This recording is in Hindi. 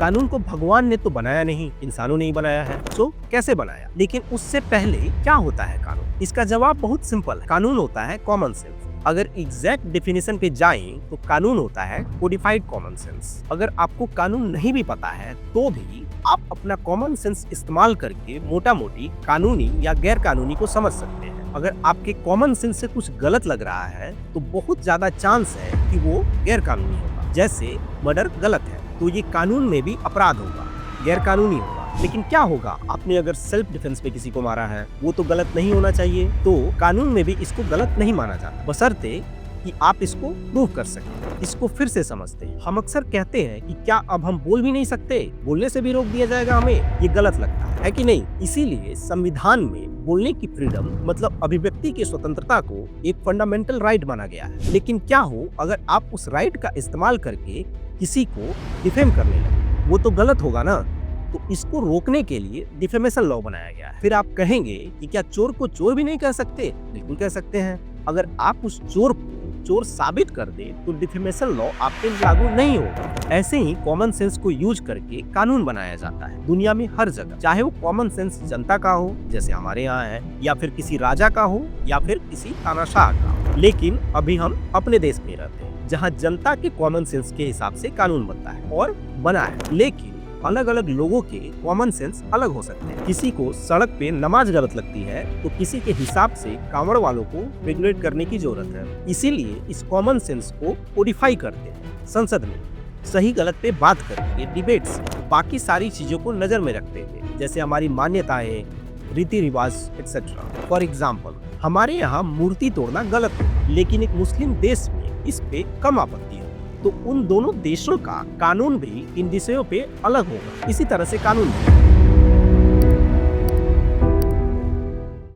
कानून को भगवान ने तो बनाया नहीं, इंसानों ने ही बनाया है। तो कैसे बनाया? लेकिन उससे पहले क्या होता है कानून? इसका जवाब बहुत सिंपल है। कानून होता है कॉमन सेंस। अगर एग्जैक्ट डेफिनेशन पे जाएं तो कानून होता है कोडिफाइड कॉमन सेंस। अगर आपको कानून नहीं भी पता है तो भी आप अपना कॉमन सेंस इस्तेमाल करके मोटा मोटी कानूनी या गैर कानूनी को समझ सकते हैं। अगर आपके कॉमन सेंस से कुछ गलत लग रहा है तो बहुत ज्यादा चांस है कि वो गैर कानूनी होगा। जैसे मर्डर गलत है तो ये कानून में भी अपराध होगा, गैर कानूनी होगा। लेकिन क्या होगा, आपने अगर सेल्फ डिफेंस पे किसी को मारा है, वो तो गलत नहीं होना चाहिए, तो कानून में भी इसको गलत नहीं माना जाता, बशर्ते कि आप इसको प्रूव कर सकें, इसको फिर से समझते हैं। हम अक्सर कहते हैं कि क्या अब हम बोल भी नहीं सकते, बोलने से भी रोक दिया जाएगा हमें, ये गलत लगता है कि नहीं? इसीलिए संविधान में बोलने की फ्रीडम मतलब अभिव्यक्ति की स्वतंत्रता को एक फंडामेंटल राइट माना गया है। लेकिन क्या हो अगर आप उस राइट का इस्तेमाल करके किसी को डिफेम करने लगे, वो तो गलत होगा ना। तो इसको रोकने के लिए डिफेमेशन लॉ बनाया गया है। फिर आप कहेंगे कि क्या चोर को चोर भी नहीं कह सकते? बिल्कुल कह सकते हैं। अगर आप उस चोर को चोर साबित कर दे तो डिफेमेशन लॉ आप पे लागू नहीं होगा। ऐसे ही कॉमन सेंस को यूज करके कानून बनाया जाता है दुनिया में हर जगह, चाहे वो कॉमन सेंस जनता का हो जैसे हमारे यहाँ है, या फिर किसी राजा का हो, या फिर किसी तानाशाह का हो। लेकिन अभी हम अपने देश में रहते हैं जहाँ जनता के कॉमन सेंस के हिसाब से कानून बनता है और बना है। लेकिन अलग अलग लोगों के कॉमन सेंस अलग हो सकते हैं। किसी को सड़क पे नमाज गलत लगती है तो किसी के हिसाब से कांवड़ वालों को रेगुलेट करने की जरूरत है। इसीलिए इस कॉमन सेंस को कोडिफाई करते हैं संसद में, सही गलत पे बात करके डिबेट्स, बाकी सारी चीजों को नजर में रखते हुए, जैसे हमारी मान्यताएं, रीति रिवाज एक्सेट्रा। फॉर एग्जाम्पल, हमारे यहाँ मूर्ति तोड़ना गलत है, लेकिन एक मुस्लिम देश में इस पे कम आपत्ति है, तो उन दोनों देशों का कानून भी इन विषयों पे अलग होगा। इसी तरह से कानून